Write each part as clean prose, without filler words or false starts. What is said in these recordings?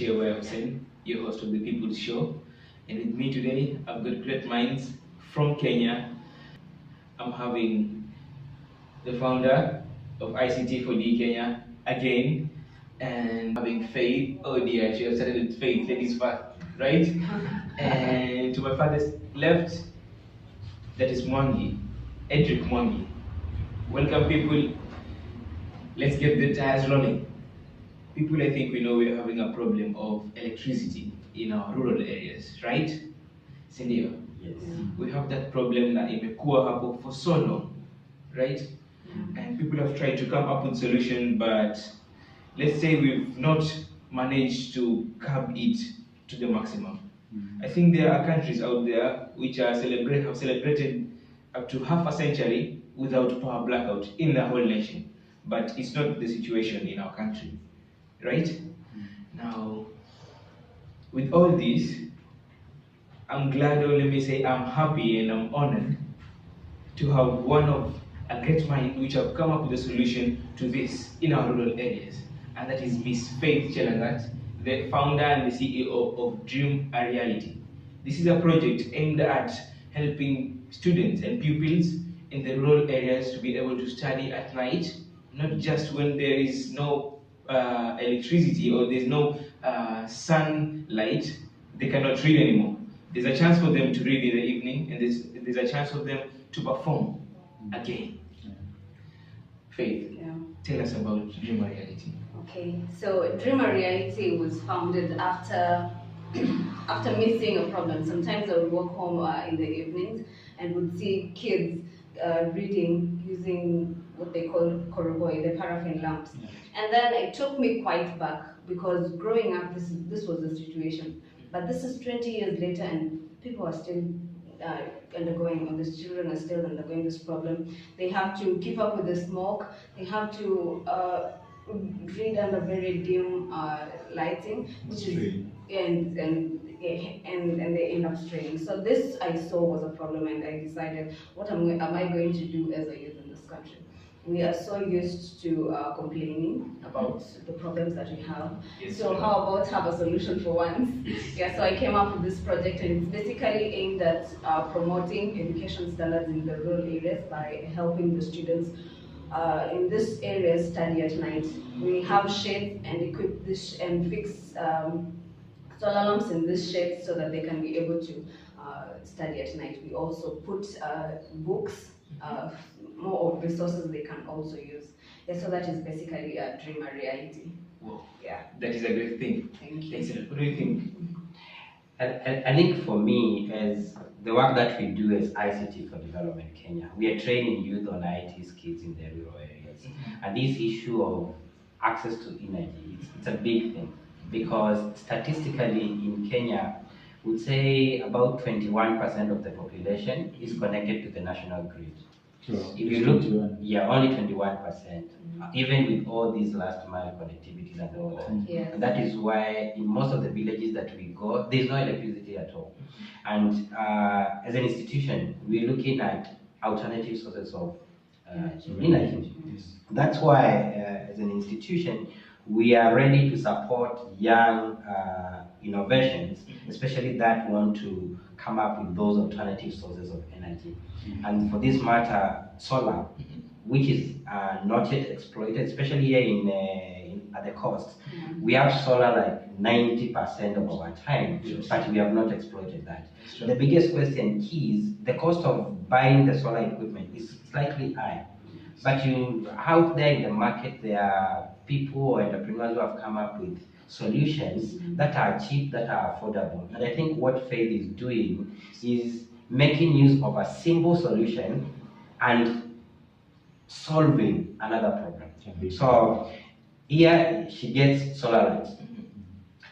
Shewa Hussein, your host of the People's Show. And with me today, I've got great minds from Kenya. I'm having the founder of ICT for D Kenya again, and having Faith. Oh dear, she has started with Faith, ladies first, right? And to my father's left, that is Mwangi, Edric Mwangi. Welcome, people. Let's get the tires rolling. People, I think we know we're having a problem of electricity in our rural areas, right? Sindio? Yes. We have that problem that imekuwa hapo for so long, right? And people have tried to come up with solutions, but let's say we've not managed to curb it to the maximum. I think there are countries out there which have celebrated up to half a century without power blackout in the whole nation, but it's not the situation in our country, right? Now, with all this, I'm glad, or let me say, I'm happy and I'm honored to have one of a great mind which have come up with a solution to this in our rural areas, and that is Miss Faith Chelangat, the founder and the CEO of Dream a Reality. This is a project aimed at helping students and pupils in the rural areas to be able to study at night, not just when there is no electricity or there's no sunlight, they cannot read anymore. There's a chance for them to read in the evening, and there's a chance for them to perform again. Faith, tell us about Dream a Reality. Okay, so Dream a Reality was founded after after missing a problem. Sometimes I would walk home in the evenings and would see kids reading using what they call koroboi, the paraffin lamps. And then it took me quite back, because growing up, this was the situation. But this is 20 years later, and people are still undergoing, or these children are still undergoing this problem. They have to keep up with the smoke. They have to read under very dim lighting, which is and they end up straying. So this I saw was a problem, and I decided, what am I going to do as a youth in this country? We are so used to complaining about the problems that we have. Yes, So how about have a solution for once? Yeah, so I came up with this project, and it's basically aimed at promoting education standards in the rural areas by helping the students in this area study at night. We have shades and equip this and fix solar lamps in this shade so that they can be able to study at night. We also put books, more of resources they can also use. Yeah, so that is basically a Dream a Reality. Wow. Yeah. That is a great thing. Thank you. Excellent. What do you think? I think for me, as the work that we do as ICT for Development Kenya, we are training youth on IT skills in the rural areas. And this issue of access to energy, it's a big thing, because statistically in Kenya, we would say about 21% of the population is connected to the national grid. Sure. If you look, yeah, only 21%, even with all these last mile connectivities and all that. Yes. And that is why in most of the villages that we go, there's no electricity at all. And as an institution, we're looking at alternative sources of energy. That's why, as an institution, we are ready to support young innovations, especially that want to come up with those alternative sources of energy. And for this matter, solar, which is not yet exploited, especially here at the coast. We have solar like 90% of our time, but we have not exploited that. The biggest question is the cost of buying the solar equipment is slightly high. But out there in the market, there are people or entrepreneurs who have come up with solutions that are cheap, that are affordable. And I think what Faith is doing is making use of a simple solution and solving another problem. So here she gets solar lights,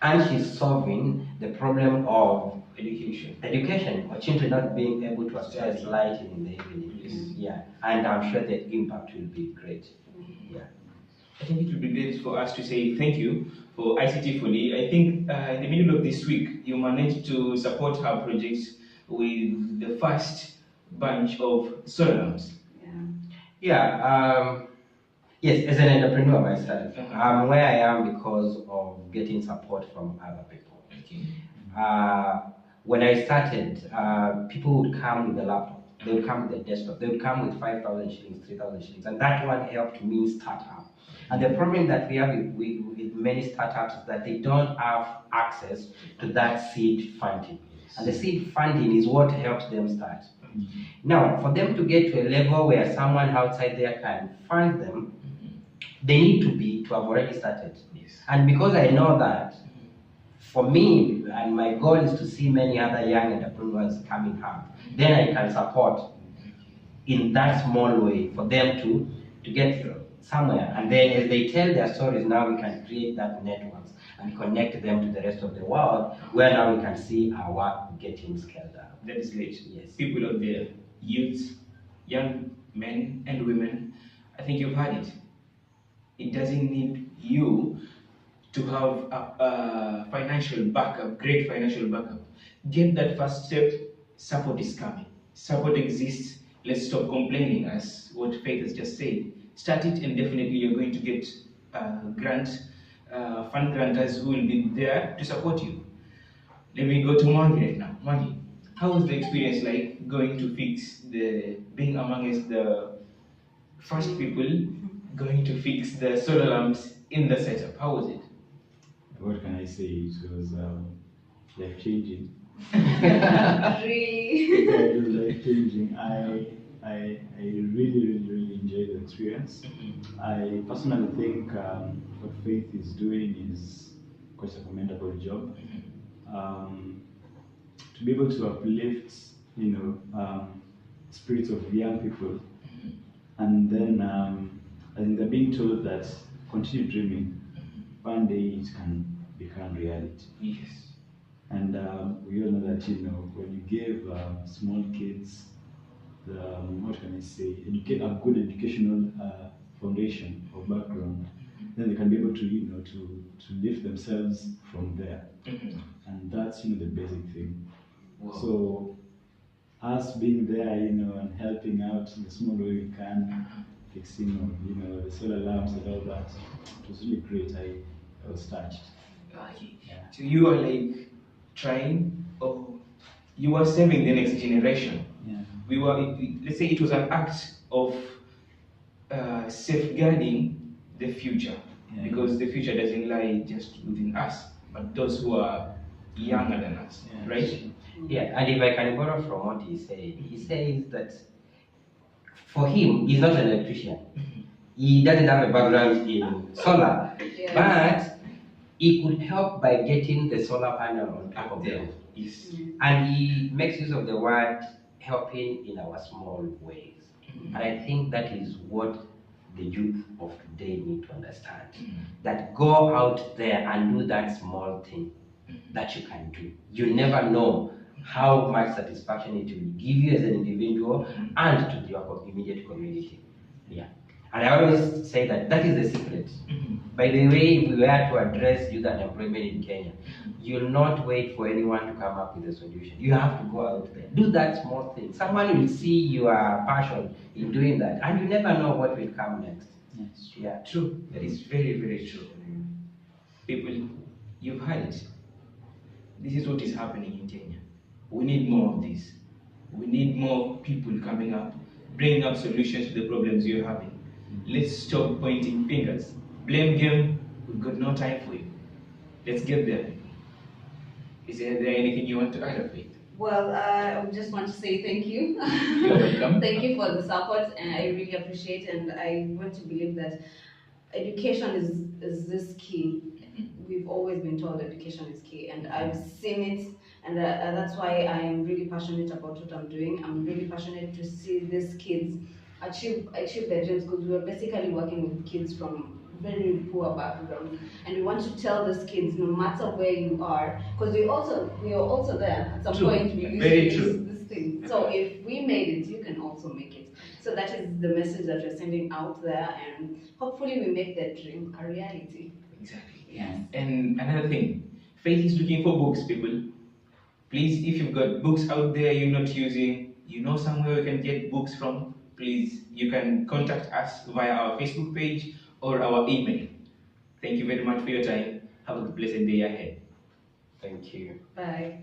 and she's solving the problem of education, or children not being able to access light in the evening. Yeah, and I'm sure the impact will be great. Yeah. I think it would be great for us to say thank you for ICT Fully. I think in the middle of this week, you managed to support her projects with the first bunch of solar lamps. Yeah, Yes, as an entrepreneur myself, Uh-huh. I'm where I am because of getting support from other people. Okay. When I started, people would come with a laptop, they would come with a desktop, they would come with 5,000 shillings, 3,000 shillings, and that one helped me start up. And the problem that we have with many startups is that they don't have access to that seed funding. And the seed funding is what helps them start. Now, for them to get to a level where someone outside there can fund them, they need to have already started. Yes. And because I know that, for me, and my goal is to see many other young entrepreneurs coming up, then I can support in that small way for them to get somewhere. And then as they tell their stories, now we can create that networks and connect them to the rest of the world, where now we can see our work getting scaled up. That is great. Yes. People out there, youths, young men and women, I think you've heard it. It doesn't need you to have a financial backup, great financial backup. Get that first step. Support is coming. Support exists. Let's stop complaining, as what Faith has just said. Start it, and definitely you're going to get fund grantors who will be there to support you. Let me go to Mwangi right now. Mwangi, how was the experience like going to being amongst the first people going to fix the solar lamps in the setup? How was it? What can I say? It was life changing. Really? It was life changing. I really enjoyed the experience. I personally think what Faith is doing is quite a commendable job. To be able to uplift, spirits of young people, and then I think they're being told that continue dreaming. One day it can become reality. Yes. And we all know that, when you give small kids what can I say, a good educational foundation or background, then they can be able to, to lift themselves from there. And that's, the basic thing. Wow. So us being there, and helping out in the small way we can, fixing, the solar lamps and all that, it was really great. I was touched. Okay. Yeah. So you are like trying, or you are saving the next generation. Yeah. Let's say it was an act of safeguarding the future, Yeah. because the future doesn't lie just within us, but those who are younger than us, Yeah. right? Yeah, and if I can borrow from what he says that for him, he's not an electrician. He doesn't have a background in solar, Yeah. but he could help by getting the solar panel on top of them. Yes. And he makes use of the word helping in our small ways. And I think that is what the youth of today need to understand. That go out there and do that small thing that you can do. You never know how much satisfaction it will give you as an individual and to your immediate community. Yeah. And I always say that is the secret. By the way, if we were to address youth unemployment in Kenya, you'll not wait for anyone to come up with a solution. You have to go out there. Do that small thing. Someone will see your passion in doing that, and you never know what will come next. Yes. Yeah. True. That is very, very true. People, you've heard it. This is what is happening in Kenya. We need more of this. We need more people coming up, bringing up solutions to the problems you're having. Let's stop pointing fingers. Blame game, we've got no time for you. Let's get there. Is there anything you want to add, Faith? Well, I just want to say thank you. You're welcome. Thank you for the support, and I really appreciate. And I want to believe that education is this key. We've always been told education is key, and I've seen it, and that's why I'm really passionate about what I'm doing. I'm really passionate to see these kids achieve their dreams, because we are basically working with kids from very poor backgrounds, and we want to tell these kids, no matter where you are, because we are also there at some True. point. We used Very to true. use this thing. So if we made it, you can also make it. So that is the message that we're sending out there, and hopefully we make that dream a reality. Exactly. Yes. And another thing, Faith is looking for books, people. Please, if you've got books out there you're not using, somewhere you can get books from, please, you can contact us via our Facebook page or our email. Thank you very much for your time. Have a blessed day ahead. Thank you. Bye.